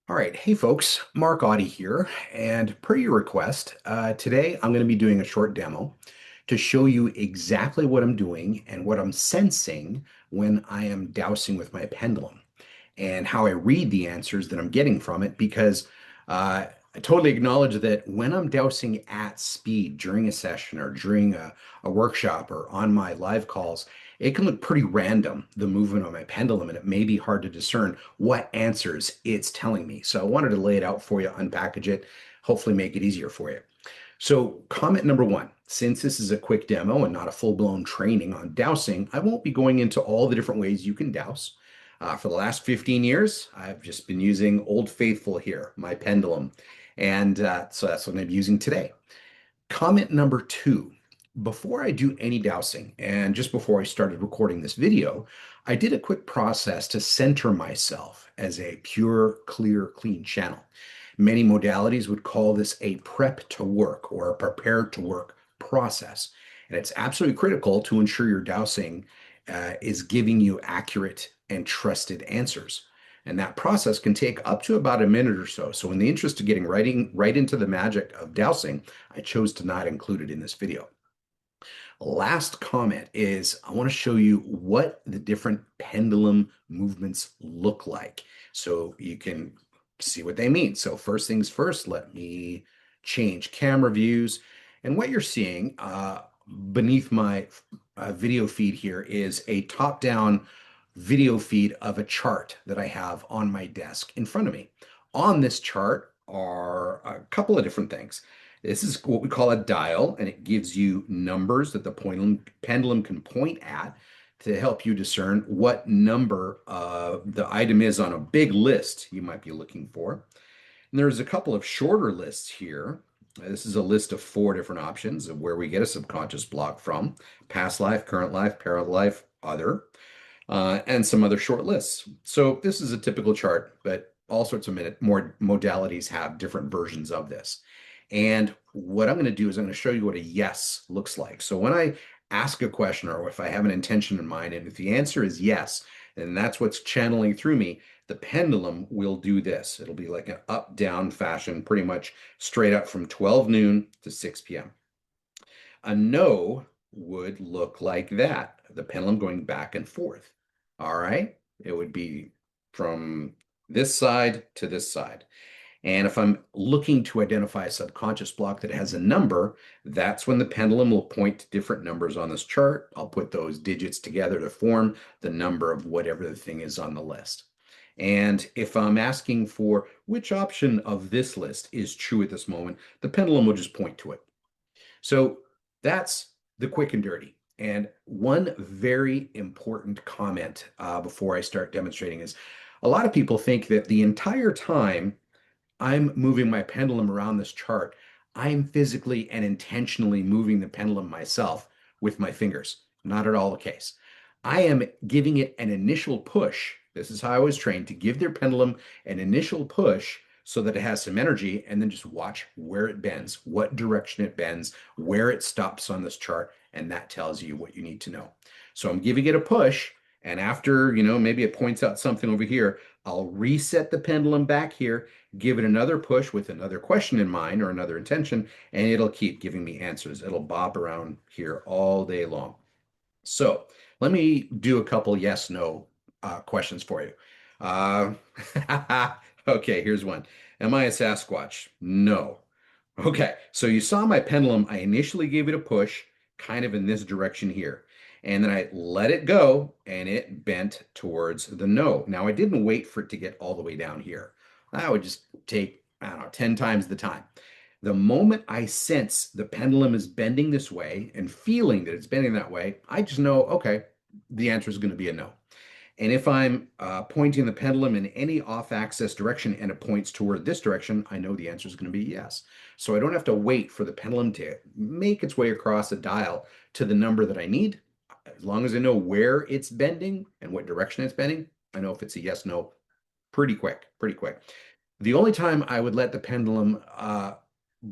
All right, hey folks, Mark Audie here, and per your request, today I'm going to be doing a short demo to show you exactly what I'm doing and what I'm sensing when I am dowsing with my pendulum and how I read the answers that I'm getting from it because I totally acknowledge that when I'm dowsing at speed during a session or during a workshop or on my live calls, it can look pretty random, the movement of my pendulum, and it may be hard to discern what answers it's telling me. So I wanted to lay it out for you, unpackage it, hopefully make it easier for you. So, comment number one, since this is a quick demo and not a full-blown training on dowsing, I won't be going into all the different ways you can douse. For the last 15 years, I've just been using Old Faithful here, my pendulum. And so that's what I'm going to be using today. Comment number two, before I do any dowsing, and just before I started recording this video, I did a quick process to center myself as a pure, clear, clean channel. Many modalities would call this a prep to work or a prepare to work process. And it's absolutely critical to ensure your dowsing is giving you accurate and trusted answers. And that process can take up to about a minute or so. So in the interest of getting right into the magic of dowsing, I chose to not include it in this video. Last comment is I want to show you what the different pendulum movements look like so you can see what they mean. So first things first, let me change camera views. And what you're seeing beneath my video feed here is a top-down video feed of a chart that I have on my desk in front of me. On this chart are a couple of different things. This is what we call a dial, and it gives you numbers that the pendulum can point at to help you discern what number the item is on a big list you might be looking for. And there's a couple of shorter lists here. This is a list of four different options of where we get a subconscious block from: past life, current life, parallel life, other, and some other short lists. So this is a typical chart, but all sorts of more modalities have different versions of this. And what I'm going to do is I'm going to show you what a yes looks like. So when I ask a question or if I have an intention in mind, and if the answer is yes, and that's what's channeling through me, the pendulum will do this. It'll be like an up-down fashion, pretty much straight up from 12 noon to 6 p.m. A no would look like that, the pendulum going back and forth. All right. It would be from this side to this side. And if I'm looking to identify a subconscious block that has a number, that's when the pendulum will point to different numbers on this chart. I'll put those digits together to form the number of whatever the thing is on the list. And if I'm asking for which option of this list is true at this moment, the pendulum will just point to it. So that's the quick and dirty. And one very important comment before I start demonstrating is a lot of people think that the entire time I'm moving my pendulum around this chart, I'm physically and intentionally moving the pendulum myself with my fingers. Not at all the case. I am giving it an initial push. This is how I was trained to give their pendulum an initial push so that it has some energy and then just watch where it bends, what direction it bends, where it stops on this chart, and that tells you what you need to know. So I'm giving it a push, and after, maybe it points out something over here, I'll reset the pendulum back here, give it another push with another question in mind or another intention, and it'll keep giving me answers. It'll bob around here all day long. So let me do a couple yes, no questions for you. Uh, okay, here's one. Am I a Sasquatch? No. Okay, so you saw my pendulum. I initially gave it a push, kind of in this direction here. And then I let it go and it bent towards the no. Now I didn't wait for it to get all the way down here. I would just take, I don't know, 10 times the time. The moment I sense the pendulum is bending this way and feeling that it's bending that way, I just know, okay, the answer is going to be a no. And if I'm pointing the pendulum in any off-axis direction and it points toward this direction, I know the answer is going to be yes. So I don't have to wait for the pendulum to make its way across a dial to the number that I need. As long as I know where it's bending and what direction it's bending, I know if it's a yes, no, pretty quick, pretty quick. The only time I would let the pendulum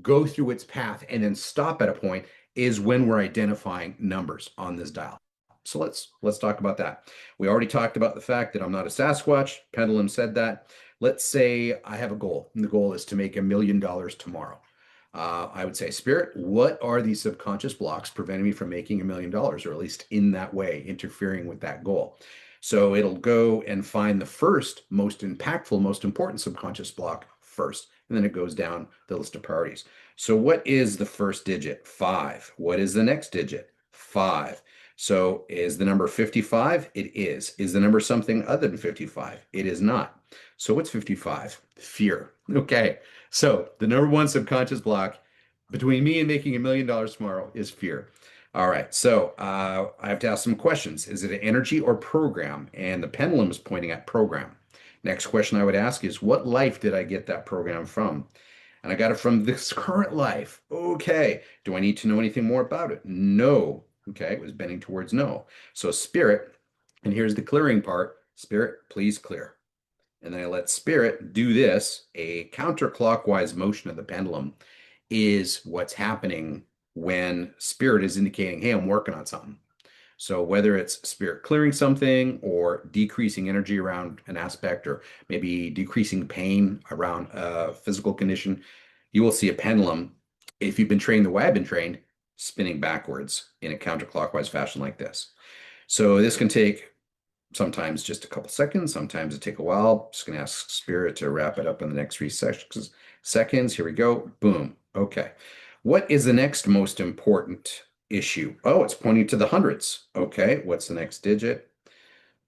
go through its path and then stop at a point is when we're identifying numbers on this dial. So let's talk about that. We already talked about the fact that I'm not a Sasquatch. Pendulum said that. Let's say I have a goal, and the goal is to make $1 million tomorrow. I would say, Spirit, what are these subconscious blocks preventing me from making $1 million, or at least in that way, interfering with that goal? So it'll go and find the first most impactful, most important subconscious block first, and then it goes down the list of priorities. So what is the first digit? 5. What is the next digit? 5. So is the number 55? It is. Is the number something other than 55? It is not. So what's 55? Fear. Okay. So the number one subconscious block between me and making $1 million tomorrow is fear. All right. So I have to ask some questions. Is it an energy or program? And the pendulum is pointing at program. Next question I would ask is, what life did I get that program from? And I got it from this current life. Okay. Do I need to know anything more about it? No. Okay. It was bending towards no. So spirit, and here's the clearing part. Spirit, please clear. And then I let spirit do this. A counterclockwise motion of the pendulum is what's happening when spirit is indicating, hey, I'm working on something. So whether it's spirit clearing something or decreasing energy around an aspect, or maybe decreasing pain around a physical condition, you will see a pendulum, if you've been trained the way I've been trained, spinning backwards in a counterclockwise fashion like this. So this can take sometimes just a couple seconds, sometimes it take a while. Just gonna ask spirit to wrap it up in the next 3 seconds. Here we go. Boom. Okay. What is the next most important issue? Oh, it's pointing to the hundreds. Okay. What's the next digit?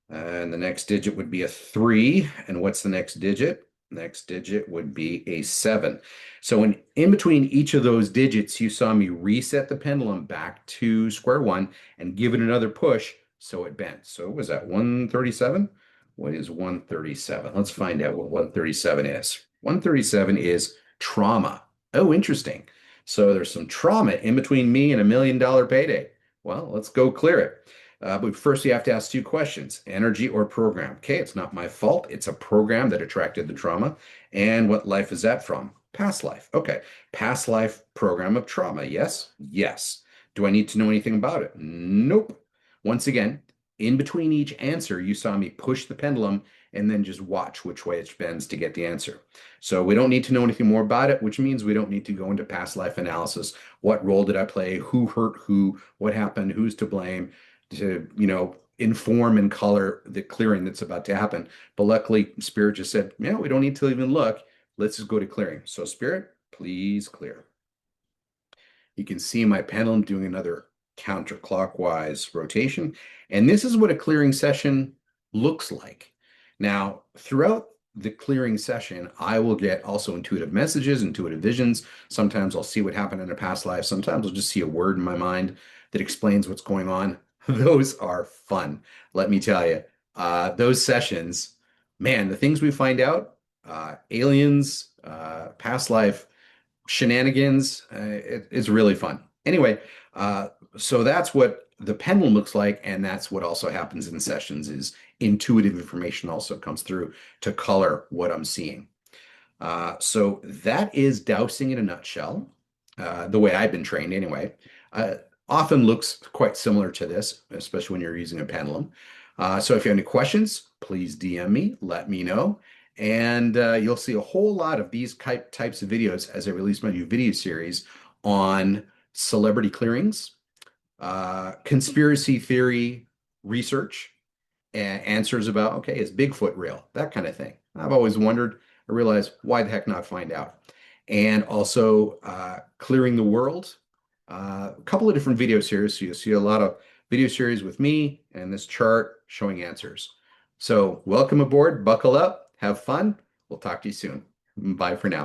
And the next digit would be a 3. And what's the next digit? Next digit would be a 7. So in between each of those digits, you saw me reset the pendulum back to square one and give it another push so it bent. So was that 137? What is 137? Let's find out what 137 is. 137 is trauma. Oh, interesting. So there's some trauma in between me and $1 million payday. Well, let's go clear it. But first, you have to ask 2 questions: energy or program? Okay, it's not my fault. It's a program that attracted the trauma. And what life is that from? Past life. Okay, past life program of trauma. Yes? Yes. Do I need to know anything about it? Nope. Once again, in between each answer, you saw me push the pendulum and then just watch which way it bends to get the answer. So we don't need to know anything more about it, which means we don't need to go into past life analysis. What role did I play? Who hurt who? What happened? Who's to blame? To, inform and color the clearing that's about to happen. But luckily, Spirit just said, yeah, we don't need to even look. Let's just go to clearing. So Spirit, please clear. You can see my pendulum doing another counterclockwise rotation. And this is what a clearing session looks like. Now, throughout the clearing session, I will get also intuitive messages, intuitive visions. Sometimes I'll see what happened in a past life. Sometimes I'll just see a word in my mind that explains what's going on. Those are fun, let me tell you. Those sessions, man, the things we find out, aliens, past life, shenanigans. It's really fun. Anyway, so that's what the pendulum looks like, and that's what also happens in sessions is intuitive information also comes through to color what I'm seeing. So that is dowsing in a nutshell, the way I've been trained anyway. Often looks quite similar to this, especially when you're using a pendulum. So if you have any questions, please DM me, let me know. And you'll see a whole lot of these types of videos as I release my new video series on celebrity clearings, conspiracy theory research, and answers about, okay, is Bigfoot real? That kind of thing. I've always wondered. I realized, why the heck not find out? And also clearing the world. A couple of different video series. So you'll see a lot of video series with me and this chart showing answers. So welcome aboard, buckle up, have fun. We'll talk to you soon. Bye for now.